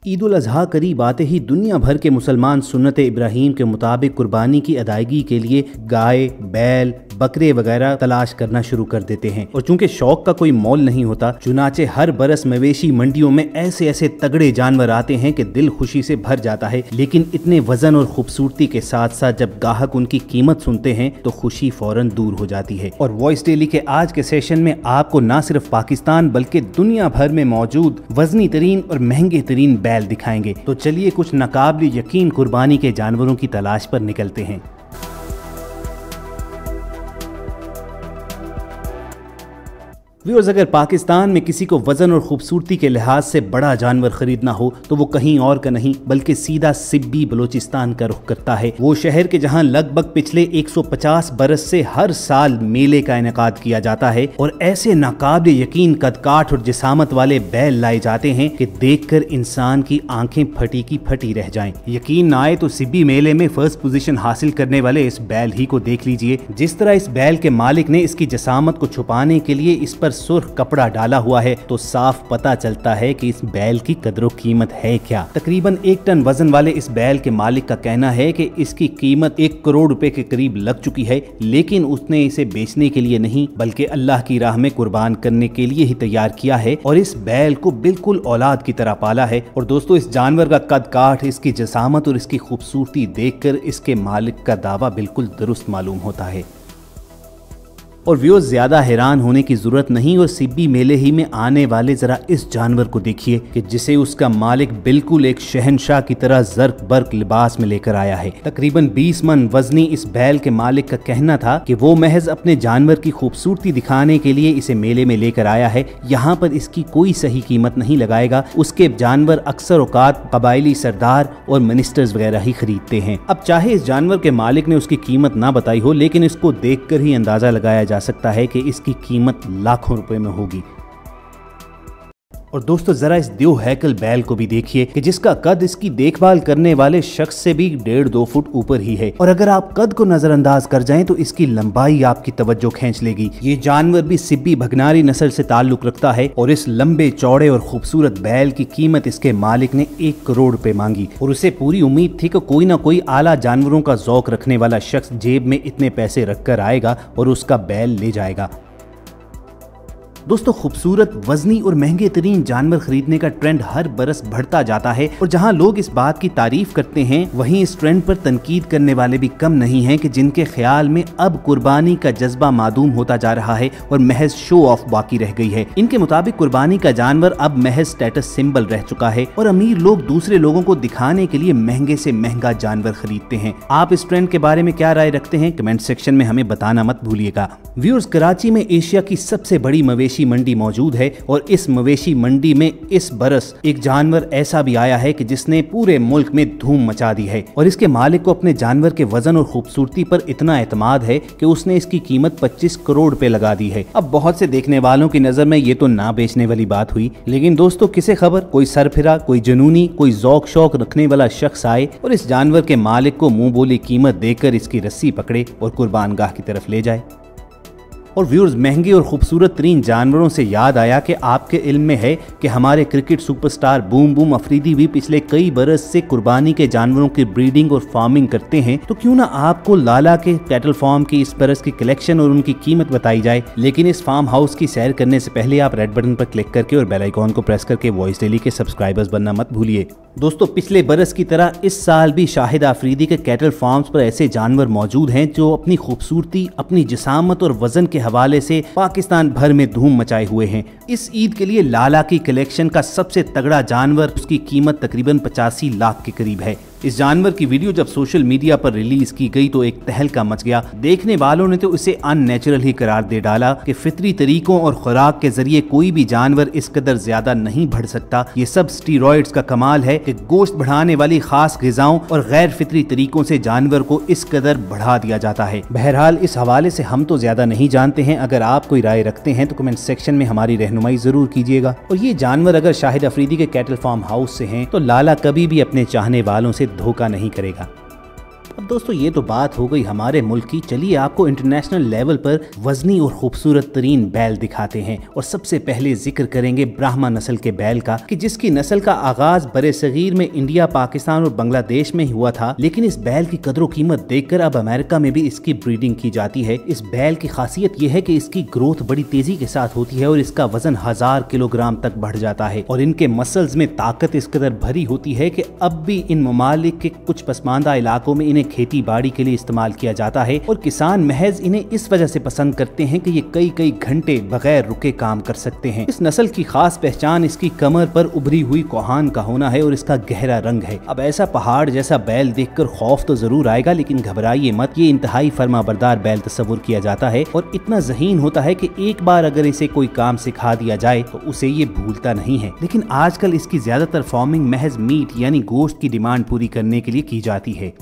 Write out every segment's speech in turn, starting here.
ईद उल अजहा करीब आते ही दुनिया भर के मुसलमान सुन्नत इब्राहीम के मुताबिक कुर्बानी की अदायगी के लिए गाय, बैल, बकरे वगैरह तलाश करना शुरू कर देते हैं। और चूंकि शौक का कोई मोल नहीं होता, चुनाचे हर बरस मवेशी मंडियों में ऐसे ऐसे तगड़े जानवर आते हैं कि दिल खुशी से भर जाता है। लेकिन इतने वजन और खूबसूरती के साथ साथ जब ग्राहक उनकी कीमत सुनते हैं तो खुशी फौरन दूर हो जाती है। और वॉइस डेली के आज के सेशन में आपको न सिर्फ पाकिस्तान बल्कि दुनिया भर में मौजूद वजनी तरीन और महंगे तरीन बैल दिखाएंगे। तो चलिए कुछ नाकाबिल यकीन कुर्बानी के जानवरों की तलाश पर निकलते हैं। व्यूअर्स, अगर पाकिस्तान में किसी को वजन और खूबसूरती के लिहाज से बड़ा जानवर खरीदना हो तो वो कहीं और का नहीं बल्कि सीधा सिब्बी बलोचिस्तान का रुख करता है। वो शहर के जहां लगभग पिछले 150 बरस से हर साल मेले का इनेकाद किया जाता है और ऐसे नाकाबिल यकीन कदकाठ और जिसामत वाले बैल लाए जाते हैं कि देखकर इंसान की आंखें फटी की फटी रह जाएं। यकीन ना आए तो सिब्बी मेले में फर्स्ट पोजीशन हासिल करने वाले इस बैल ही को देख लीजिए। जिस तरह इस बैल के मालिक ने इसकी जसामत को छुपाने के लिए इस पर सुर्ख कपड़ा डाला हुआ है तो साफ पता चलता है कि इस बैल की कदर कीमत है क्या। तकरीबन 1 टन वजन वाले इस बैल के मालिक का कहना है कि इसकी कीमत 1 करोड़ रुपए के करीब लग चुकी है, लेकिन उसने इसे बेचने के लिए नहीं बल्कि अल्लाह की राह में कुर्बान करने के लिए ही तैयार किया है और इस बैल को बिल्कुल औलाद की तरह पाला है। और दोस्तों, इस जानवर का कद काठ, इसकी जसामत और इसकी खूबसूरती देखकर इसके मालिक का दावा बिल्कुल दुरुस्त मालूम होता है। और व्यूअर्स, ज्यादा हैरान होने की जरूरत नहीं और सिब्बी मेले ही में आने वाले जरा इस जानवर को देखिए कि जिसे उसका मालिक बिल्कुल एक शहनशाह की तरह जर्क बर्क लिबास में लेकर आया है। तकरीबन 20 मन वजनी इस बैल के मालिक का कहना था कि वो महज अपने जानवर की खूबसूरती दिखाने के लिए इसे मेले में लेकर आया है। यहाँ पर इसकी कोई सही कीमत नहीं लगाएगा। उसके जानवर अक्सर औकात कबायली सरदार और मिनिस्टर्स वगैरह ही खरीदते हैं। अब चाहे इस जानवर के मालिक ने उसकी कीमत ना बताई हो, लेकिन इसको देखकर ही अंदाजा लगाया जा सकता है कि इसकी कीमत लाखों रुपए में होगी। और दोस्तों, जरा इस देव हैकल बैल को भी देखिए कि जिसका कद इसकी देखभाल करने वाले शख्स से भी 1.5-2 फुट ऊपर ही है। और अगर आप कद को नजरअंदाज कर जाएं तो इसकी लंबाई आपकी तवज्जो खींच लेगी। ये जानवर भी सिब्बी भगनारी नस्ल से ताल्लुक रखता है और इस लंबे चौड़े और खूबसूरत बैल की कीमत इसके मालिक ने 1 करोड़ रुपए मांगी। और उसे पूरी उम्मीद थी कि कोई ना कोई आला जानवरों का जौक रखने वाला शख्स जेब में इतने पैसे रखकर आएगा और उसका बैल ले जाएगा। दोस्तों, खूबसूरत, वजनी और महंगे तरीन जानवर खरीदने का ट्रेंड हर बरस बढ़ता जाता है और जहां लोग इस बात की तारीफ करते हैं वहीं इस ट्रेंड पर तनकीद करने वाले भी कम नहीं हैं कि जिनके ख्याल में अब कुर्बानी का जज्बा मादूम होता जा रहा है और महज शो ऑफ बाकी रह गई है। इनके मुताबिक कुर्बानी का जानवर अब महज स्टेटस सिंबल रह चुका है और अमीर लोग दूसरे लोगों को दिखाने के लिए महंगे से महंगा जानवर खरीदते हैं। आप इस ट्रेंड के बारे में क्या राय रखते हैं? कमेंट सेक्शन में हमें बताना मत भूलिएगा। व्यूअर्स, कराची में एशिया की सबसे बड़ी मवेशी मंडी मौजूद है और इस मवेशी मंडी में इस बरस एक जानवर ऐसा भी आया है कि जिसने पूरे मुल्क में धूम मचा दी है। और इसके मालिक को अपने जानवर के वजन और खूबसूरती पर इतना एतमाद है कि उसने इसकी कीमत 25 करोड़ रुपए लगा दी है। अब बहुत से देखने वालों की नजर में ये तो ना बेचने वाली बात हुई, लेकिन दोस्तों, किसे खबर, कोई सरफिरा, कोई जुनूनी, कोई जौक शौक रखने वाला शख्स आए और इस जानवर के मालिक को मुंह बोली कीमत देकर इसकी रस्सी पकड़े और कुर्बानगाह की तरफ ले जाए। और व्यूअर्स, महंगे और खूबसूरत तरीन जानवरों से याद आया कि आपके इल्म में है कि हमारे cricket superstar boom boom Afridi भी पिछले कई बरस से कुर्बानी के जानवरों की ब्रीडिंग और फार्मिंग करते हैं। तो क्यों ना आपको लाला के कैटल फार्म की इस बरस की कलेक्शन और उनकी कीमत बताई जाए। लेकिन इस फार्म हाउस की सैर करने से पहले आप रेड बटन पर क्लिक करके और बेल आइकॉन को प्रेस करके वॉइस डेली के सब्सक्राइबर्स बनना मत भूलिए। दोस्तों, पिछले बरस की तरह इस साल भी शाहिदा अफरीदी के कैटल फार्म्स पर ऐसे जानवर मौजूद हैं जो अपनी खूबसूरती, अपनी जिसामत और वजन के हवाले से पाकिस्तान भर में धूम मचाए हुए हैं। इस ईद के लिए लाला की कलेक्शन का सबसे तगड़ा जानवर, उसकी कीमत तकरीबन 85 लाख के करीब है। इस जानवर की वीडियो जब सोशल मीडिया पर रिलीज की गई तो एक तहलका मच गया। देखने वालों ने तो इसे अननेचुरल ही करार दे डाला कि फितरी तरीकों और खुराक के जरिए कोई भी जानवर इस कदर ज्यादा नहीं बढ़ सकता। ये सब स्टीरॉइड्स का कमाल है कि गोश्त बढ़ाने वाली खास ग़िज़ाओं और गैर फितरी तरीकों से जानवर को इस कदर बढ़ा दिया जाता है। बहरहाल, इस हवाले से हम तो ज्यादा नहीं जानते हैं। अगर आप कोई राय रखते हैं तो कमेंट सेक्शन में हमारी रहनुमाई जरूर कीजिएगा। और ये जानवर अगर शाहिद अफरीदी के कैटल फार्म हाउस से हैं तो लाला कभी भी अपने चाहने वालों से धोखा नहीं करेगा। अब दोस्तों ये तो बात हो गई हमारे मुल्क की, चलिए आपको इंटरनेशनल लेवल पर वजनी और खूबसूरत तरीन बैल दिखाते हैं। और सबसे पहले जिक्र करेंगे ब्राह्मा नस्ल के बैल का, कि जिसकी नस्ल का आगाज बरे सगीर में इंडिया, पाकिस्तान और बांग्लादेश में हुआ था, लेकिन इस बैल की कदर कीमत देखकर अब अमेरिका में भी इसकी ब्रीडिंग की जाती है। इस बैल की खासियत यह है कि इसकी ग्रोथ बड़ी तेजी के साथ होती है और इसका वजन 1000 किलोग्राम तक बढ़ जाता है और इनके मसल्स में ताकत इस कदर भरी होती है कि अब भी इन ममालिक के कुछ पसमानदा इलाकों में इन्हें खेती बाड़ी के लिए इस्तेमाल किया जाता है और किसान महज इन्हें इस वजह से पसंद करते हैं कि ये कई कई घंटे बगैर रुके काम कर सकते हैं। इस नस्ल की खास पहचान इसकी कमर पर उभरी हुई कोहान का होना है और इसका गहरा रंग है। अब ऐसा पहाड़ जैसा बैल देखकर खौफ तो जरूर आएगा, लेकिन घबराइए मत, ये इंतहाई फर्माबरदार बैल तस्वुर किया जाता है और इतना ज़हीन होता है कि एक बार अगर इसे कोई काम सिखा दिया जाए तो उसे ये भूलता नहीं है। लेकिन आजकल इसकी ज्यादातर फार्मिंग महज मीट यानी गोश्त की डिमांड पूरी करने के लिए की जाती है।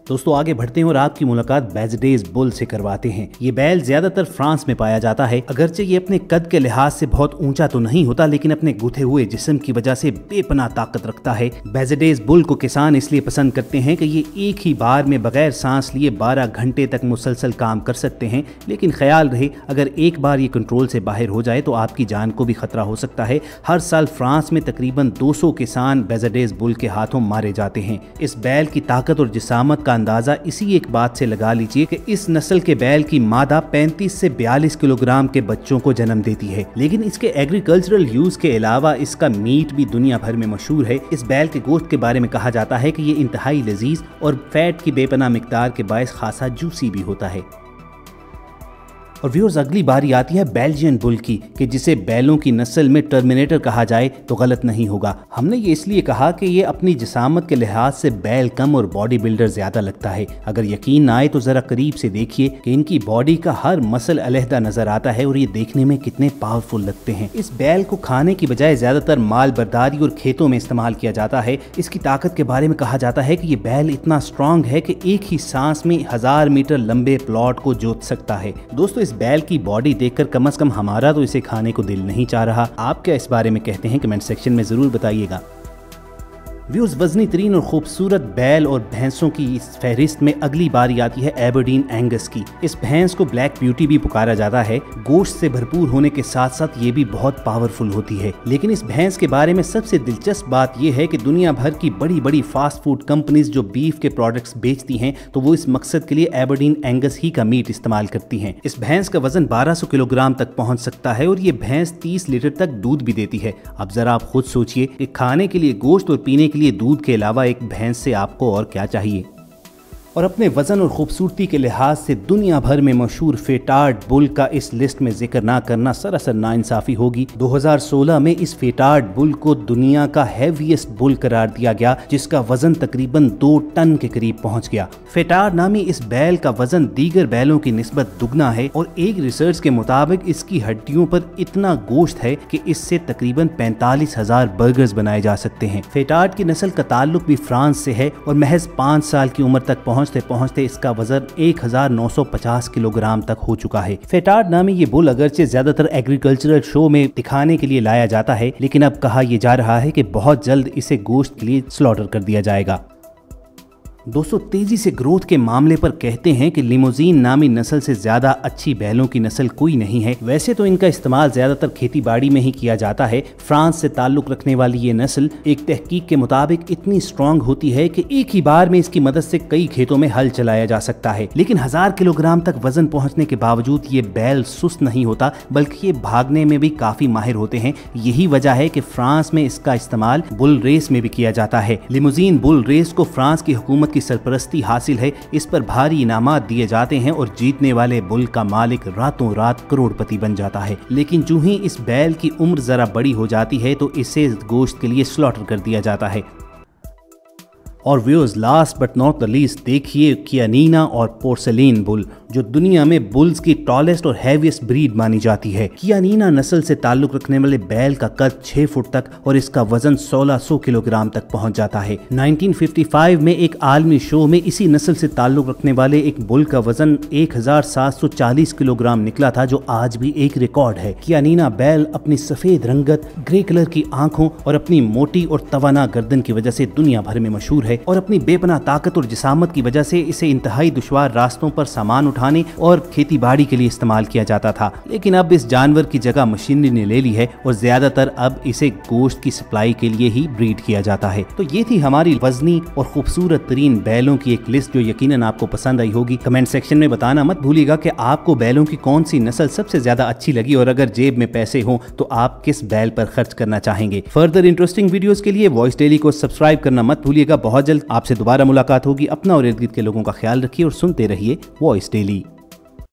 दोस्तों आगे बढ़ते हैं और आपकी मुलाकात बेजडेज बुल से करवाते हैं। ये बैल ज्यादातर फ्रांस में पाया जाता है। अगरचे ये अपने कद के लिहाज से बहुत ऊंचा तो नहीं होता, लेकिन अपने गुथे हुए जिस्म की वजह से बेपनाह ताकत रखता है। बेजडेज बुल को किसान इसलिए पसंद करते हैं कि ये एक ही बार में बगैर सांस लिए 12 घंटे तक मुसलसल काम कर सकते हैं। लेकिन ख्याल रहे, अगर एक बार ये कंट्रोल से बाहर हो जाए तो आपकी जान को भी खतरा हो सकता है। हर साल फ्रांस में तकरीबन 200 किसान बेजडेज बुल के हाथों मारे जाते हैं। इस बैल की ताकत और जिसामत का अंदाजा इसी एक बात से लगा लीजिए कि इस नस्ल के बैल की मादा 35 से 42 किलोग्राम के बच्चों को जन्म देती है। लेकिन इसके एग्रीकल्चरल यूज के अलावा इसका मीट भी दुनिया भर में मशहूर है। इस बैल के गोश्त के बारे में कहा जाता है कि ये इंतहाई लजीज और फैट की बेपनाह मिकदार के बायस खासा जूसी भी होता है। और व्यूअर्स अगली बारी आती है बेल्जियन बुल की, कि जिसे बैलों की नस्ल में टर्मिनेटर कहा जाए तो गलत नहीं होगा। हमने ये इसलिए कहा कि ये अपनी जिसामत के लिहाज से बैल कम और बॉडी बिल्डर ज्यादा लगता है। अगर यकीन ना आए तो जरा करीब से देखिए कि इनकी बॉडी का हर मसल अलहदा नजर आता है और ये देखने में कितने पावरफुल लगते हैं। इस बैल को खाने की बजाय ज्यादातर माल बर्दारी और खेतों में इस्तेमाल किया जाता है। इसकी ताकत के बारे में कहा जाता है कि ये बैल इतना स्ट्रॉन्ग है कि एक ही सांस में 1000 मीटर लंबे प्लॉट को जोत सकता है। दोस्तों इस बैल की बॉडी देखकर कम से कम हमारा तो इसे खाने को दिल नहीं चाह रहा। आप क्या इस बारे में कहते हैं? कमेंट सेक्शन में जरूर बताइएगा। व्यूअर्स वजनी तरीन और खूबसूरत बैल और भैंसों की इस फहरिस्त में अगली बारी आती है एबरडीन एंगस की। इस भैंस को ब्लैक ब्यूटी भी पुकारा जाता है। गोश्त से भरपूर होने के साथ साथ ये भी बहुत पावरफुल होती है। लेकिन इस भैंस के बारे में सबसे दिलचस्प बात यह है कि दुनिया भर की बड़ी बड़ी फास्ट फूड कंपनीज जो बीफ के प्रोडक्ट्स बेचती हैं तो वो इस मकसद के लिए एबरडीन एंगस ही का मीट इस्तेमाल करती हैं। इस भैंस का वजन 1200 किलोग्राम तक पहुंच सकता है और ये भैंस 30 लीटर तक दूध भी देती है। अब जरा आप खुद सोचिए कि खाने के लिए गोश्त और पीने के लिए दूध के अलावा एक भैंस से आपको और क्या चाहिए। और अपने वजन और खूबसूरती के लिहाज से दुनिया भर में मशहूर फेटार्ड बुल का इस लिस्ट में जिक्र ना करना सरासर नाइंसाफी होगी। 2016 में इस फेटार्ड बुल को दुनिया का हैवीएस्ट बुल करार दिया गया, जिसका वजन तकरीबन 2 टन के करीब पहुंच गया। फेटार्ड नामी इस बैल का वजन दीगर बैलों की निस्बत दुगना है और एक रिसर्च के मुताबिक इसकी हड्डियों पर इतना गोश्त है कि इससे तकरीबन 45,000 बर्गर्स बनाए जा सकते हैं। फेटार्ड की नस्ल का ताल्लुक भी फ्रांस से है और महज 5 साल की उम्र तक पहुंचते पहुंचते इसका वजन 1950 किलोग्राम तक हो चुका है। फेटार्ड नामी ये बुल अगरचे ज्यादातर एग्रीकल्चरल शो में दिखाने के लिए लाया जाता है, लेकिन अब कहा यह जा रहा है कि बहुत जल्द इसे गोश्त के लिए स्लॉटर कर दिया जाएगा। दोस्तों तेजी से ग्रोथ के मामले पर कहते हैं कि लिमोजीन नामी नस्ल से ज्यादा अच्छी बैलों की नस्ल कोई नहीं है। वैसे तो इनका इस्तेमाल ज्यादातर खेती बाड़ी में ही किया जाता है। फ्रांस से ताल्लुक रखने वाली ये नस्ल एक तहकीक के मुताबिक इतनी स्ट्रॉन्ग होती है कि एक ही बार में इसकी मदद से कई खेतों में हल चलाया जा सकता है। लेकिन 1000 किलोग्राम तक वजन पहुंचने के बावजूद ये बैल सुस्त नहीं होता, बल्कि ये भागने में भी काफी माहिर होते हैं। यही वजह है कि फ्रांस में इसका इस्तेमाल बुल रेस में भी किया जाता है। लिमोजीन बुल रेस को फ्रांस की हुकूमत की सरपरस्ती हासिल है। इस पर भारी इनामात दिए जाते हैं और जीतने वाले बुल का मालिक रातों रात करोड़पति बन जाता है। लेकिन जो ही इस बैल की उम्र जरा बड़ी हो जाती है तो इसे गोश्त के लिए स्लॉटर कर दिया जाता है। और viewers last but not the least देखिए कियानीना और पोर्सेलिन बुल, जो दुनिया में बुल्स की टॉलेस्ट और हैवीएस्ट ब्रीड मानी जाती है। कियानीना नस्ल से ताल्लुक रखने वाले बैल का कद 6 फुट तक और इसका वजन 1600 किलोग्राम तक पहुंच जाता है। 1955 में एक आलमी शो में इसी नस्ल से ताल्लुक रखने वाले एक बुल का वजन 1740 किलोग्राम निकला था, जो आज भी एक रिकॉर्ड है। कियानीना बैल अपनी सफेद रंगत, ग्रे कलर की आंखों और अपनी मोटी और तवाना गर्दन की वजह से दुनिया भर में मशहूर है। है और अपनी बेपनाह ताकत और जिसामत की वजह से इसे इंतहाई दुश्वार रास्तों पर सामान उठाने और खेती बाड़ी के लिए इस्तेमाल किया जाता था। लेकिन अब इस जानवर की जगह मशीनरी ने ले ली है और ज्यादातर अब इसे गोश्त की सप्लाई के लिए ही ब्रीड किया जाता है। तो ये थी हमारी वजनी और खूबसूरत तरीन बैलों की एक लिस्ट जो यकीनन आपको पसंद आई होगी। कमेंट सेक्शन में बताना मत भूलिएगा कि आपको बैलों की कौन सी नस्ल सबसे ज्यादा अच्छी लगी और अगर जेब में पैसे हो तो आप किस बैल पर खर्च करना चाहेंगे। फर्दर इंटरेस्टिंग वीडियोस के लिए वॉइस डेली को सब्सक्राइब करना मत भूलिएगा। बहुत जल्द आपसे दोबारा मुलाकात होगी। अपना और इर्द गिर्द के लोगों का ख्याल रखिए और सुनते रहिए वॉइस डेली।